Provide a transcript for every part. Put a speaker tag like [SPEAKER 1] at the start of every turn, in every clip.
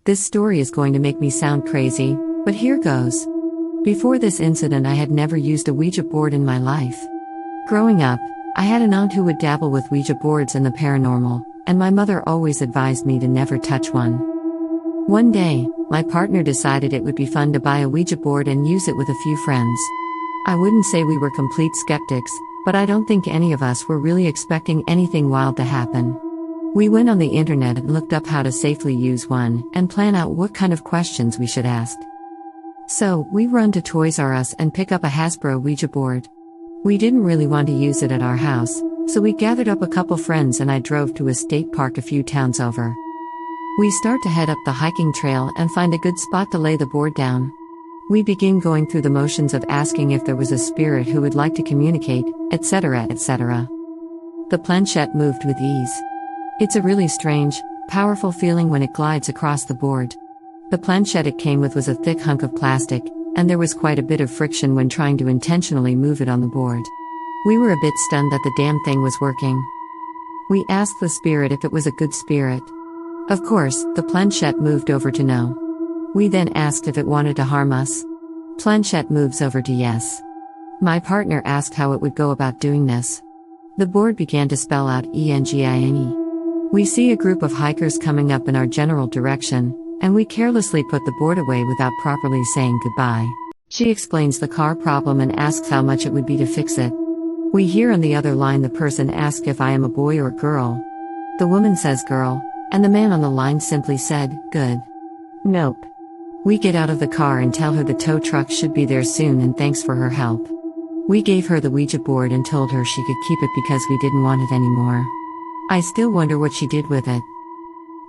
[SPEAKER 1] This story is going to make me sound crazy, but here goes. Before this incident, I had never used a Ouija board in my life. Growing up, I had an aunt who would dabble with Ouija boards and the paranormal, and my mother always advised me to never touch one. One day, my partner decided it would be fun to buy a Ouija board and use it with a few friends. I wouldn't say we were complete skeptics, but I don't think any of us were really expecting anything wild to happen. We went on the internet and looked up how to safely use one and plan out what kind of questions we should ask. So, we run to Toys R Us and pick up a Hasbro Ouija board. We didn't really want to use it at our house, so we gathered up a couple friends and I drove to a state park a few towns over. We start to head up the hiking trail and find a good spot to lay the board down. We begin going through the motions of asking if there was a spirit who would like to communicate, etc., etc. The planchette moved with ease. It's a really strange, powerful feeling when it glides across the board. The planchette it came with was a thick hunk of plastic, and there was quite a bit of friction when trying to intentionally move it on the board. We were a bit stunned that the damn thing was working. We asked the spirit if it was a good spirit. Of course, the planchette moved over to no. We then asked if it wanted to harm us. Planchette moves over to yes. My partner asked how it would go about doing this. The board began to spell out ENGINE. We see a group of hikers coming up in our general direction, and we carelessly put the board away without properly saying goodbye. She explains the car problem and asks how much it would be to fix it. We hear on the other line the person ask if I am a boy or girl. The woman says girl, and the man on the line simply said, good. Nope. We get out of the car and tell her the tow truck should be there soon and thanks for her help. We gave her the Ouija board and told her she could keep it because we didn't want it anymore. I still wonder what she did with it.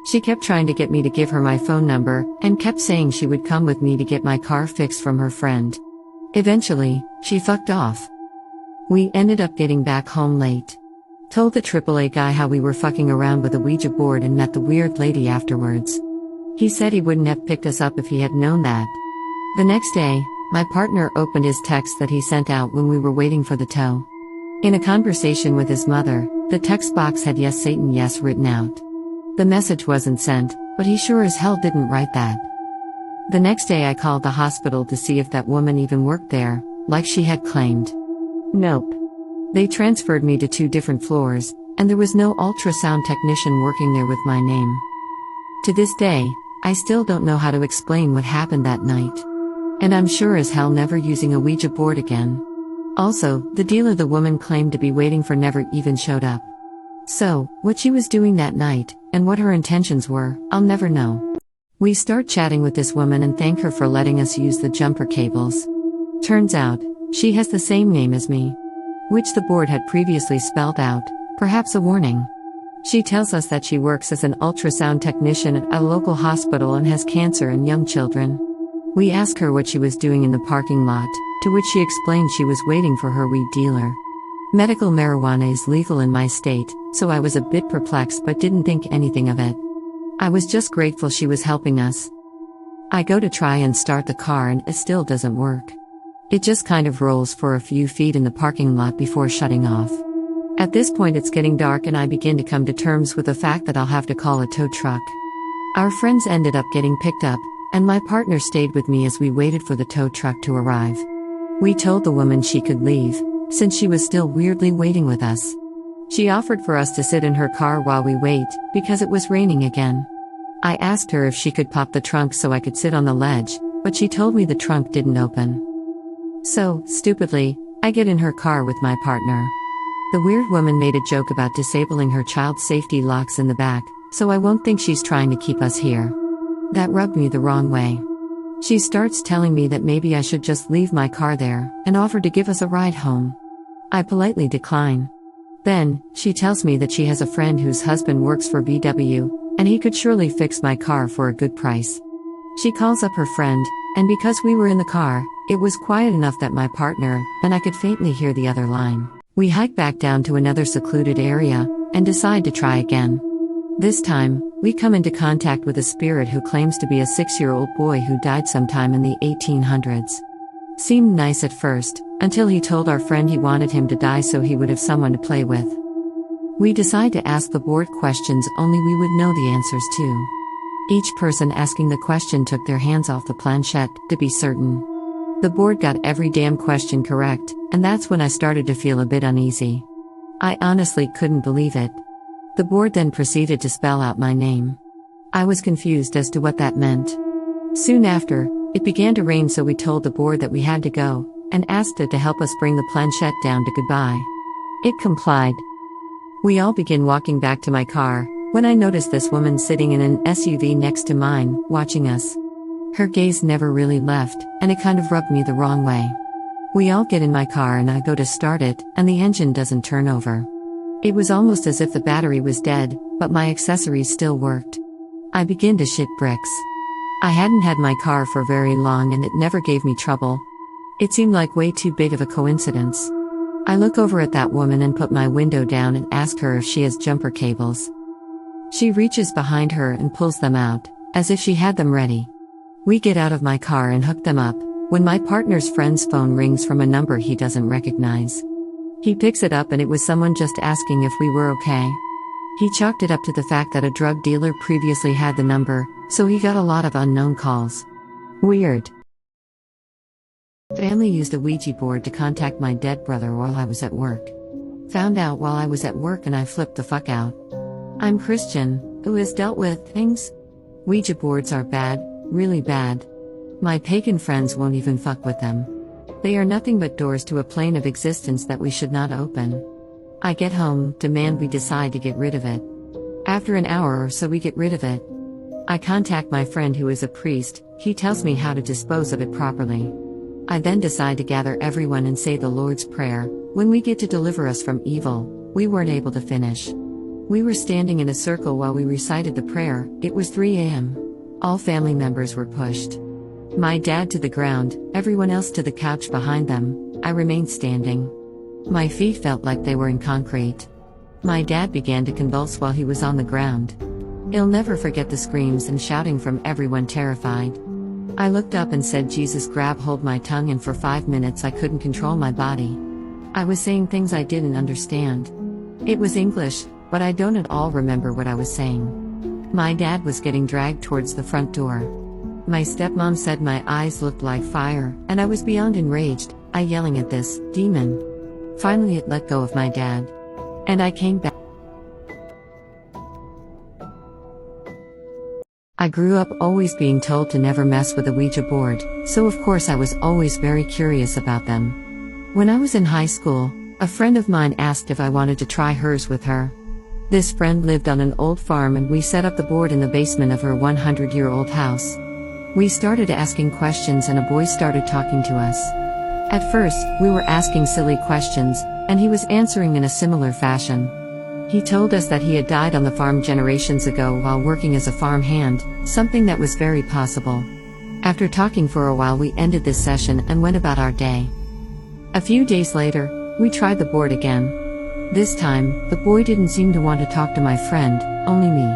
[SPEAKER 1] She kept trying to get me to give her my phone number, and kept saying she would come with me to get my car fixed from her friend. Eventually, she fucked off. We ended up getting back home late. Told the AAA guy how we were fucking around with a Ouija board and met the weird lady afterwards. He said he wouldn't have picked us up if he had known that. The next day, my partner opened his text that he sent out when we were waiting for the tow. In a conversation with his mother, the text box had yes Satan yes written out. The message wasn't sent, but he sure as hell didn't write that. The next day I called the hospital to see if that woman even worked there, like she had claimed. Nope. They transferred me to 2 different floors, and there was no ultrasound technician working there with my name. To this day, I still don't know how to explain what happened that night. And I'm sure as hell never using a Ouija board again. Also, the dealer the woman claimed to be waiting for never even showed up. So, what she was doing that night, and what her intentions were, I'll never know. We start chatting with this woman and thank her for letting us use the jumper cables. Turns out, she has the same name as me, which the board had previously spelled out, perhaps a warning. She tells us that she works as an ultrasound technician at a local hospital and has cancer in young children. We ask her what she was doing in the parking lot, to which she explained she was waiting for her weed dealer. Medical marijuana is legal in my state, so I was a bit perplexed but didn't think anything of it. I was just grateful she was helping us. I go to try and start the car and it still doesn't work. It just kind of rolls for a few feet in the parking lot before shutting off. At this point it's getting dark and I begin to come to terms with the fact that I'll have to call a tow truck. Our friends ended up getting picked up, and my partner stayed with me as we waited for the tow truck to arrive. We told the woman she could leave, since she was still weirdly waiting with us. She offered for us to sit in her car while we wait, because it was raining again. I asked her if she could pop the trunk so I could sit on the ledge, but she told me the trunk didn't open. So, stupidly, I get in her car with my partner. The weird woman made a joke about disabling her child safety locks in the back, so I won't think she's trying to keep us here. That rubbed me the wrong way. She starts telling me that maybe I should just leave my car there, and offered to give us a ride home. I politely decline. Then, she tells me that she has a friend whose husband works for VW, and he could surely fix my car for a good price. She calls up her friend, and because we were in the car, it was quiet enough that my partner and I could faintly hear the other line. We hike back down to another secluded area, and decide to try again. This time, we come into contact with a spirit who claims to be a 6-year-old boy who died sometime in the 1800s. Seemed nice at first, until he told our friend he wanted him to die so he would have someone to play with. We decide to ask the board questions only we would know the answers to. Each person asking the question took their hands off the planchette, to be certain. The board got every damn question correct, and that's when I started to feel a bit uneasy. I honestly couldn't believe it. The board then proceeded to spell out my name. I was confused as to what that meant. Soon after, it began to rain, so we told the board that we had to go, and asked it to help us bring the planchette down to goodbye. It complied. We all began walking back to my car, when I noticed this woman sitting in an SUV next to mine, watching us. Her gaze never really left, and it kind of rubbed me the wrong way. We all get in my car and I go to start it, and the engine doesn't turn over. It was almost as if the battery was dead, but my accessories still worked. I begin to shit bricks. I hadn't had my car for very long and it never gave me trouble. It seemed like way too big of a coincidence. I look over at that woman and put my window down and ask her if she has jumper cables. She reaches behind her and pulls them out, as if she had them ready. We get out of my car and hook them up, when my partner's friend's phone rings from a number he doesn't recognize. He picks it up and it was someone just asking if we were okay. He chalked it up to the fact that a drug dealer previously had the number, so he got a lot of unknown calls. Weird. Family used a Ouija board to contact my dead brother while I was at work. Found out while I was at work and I flipped the fuck out. I'm Christian, who has dealt with things. Ouija boards are bad, really bad. My pagan friends won't even fuck with them. They are nothing but doors to a plane of existence that we should not open. I get home, demand we decide to get rid of it. After an hour or so we get rid of it. I contact my friend who is a priest, he tells me how to dispose of it properly. I then decide to gather everyone and say the Lord's Prayer. When we get to deliver us from evil, we weren't able to finish. We were standing in a circle while we recited the prayer. It was 3 a.m. All family members were pushed. My dad to the ground, everyone else to the couch behind them. I remained standing. My feet felt like they were in concrete. My dad began to convulse while he was on the ground. I'll never forget the screams and shouting from everyone terrified. I looked up and said, Jesus, grab hold my tongue, and for 5 minutes I couldn't control my body. I was saying things I didn't understand. It was English, but I don't at all remember what I was saying. My dad was getting dragged towards the front door. My stepmom said my eyes looked like fire, and I was beyond enraged, I yelling at this demon. Finally it let go of my dad. And I came back. I grew up always being told to never mess with a Ouija board, so of course I was always very curious about them. When I was in high school, a friend of mine asked if I wanted to try hers with her. This friend lived on an old farm and we set up the board in the basement of her 100-year-old house. We started asking questions and a boy started talking to us. At first, we were asking silly questions, and he was answering in a similar fashion. He told us that he had died on the farm generations ago while working as a farm hand, something that was very possible. After talking for a while, we ended this session and went about our day. A few days later, we tried the board again. This time, the boy didn't seem to want to talk to my friend, only me.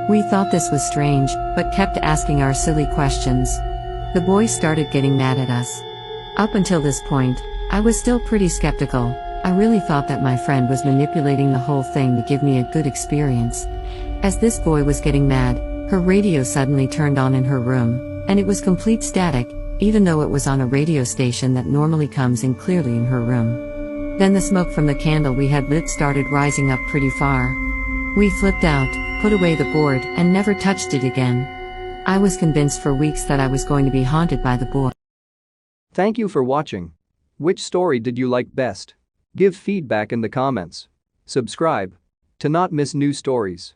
[SPEAKER 1] We thought this was strange, but kept asking our silly questions. The boy started getting mad at us. Up until this point, I was still pretty skeptical. I really thought that my friend was manipulating the whole thing to give me a good experience. As this boy was getting mad, her radio suddenly turned on in her room, and it was complete static, even though it was on a radio station that normally comes in clearly in her room. Then the smoke from the candle we had lit started rising up pretty far. We flipped out, put away the board, and never touched it again. I was convinced for weeks that I was going to be haunted by the board.
[SPEAKER 2] Thank you for watching. Which story did you like best? Give feedback in the comments. Subscribe to not miss new stories.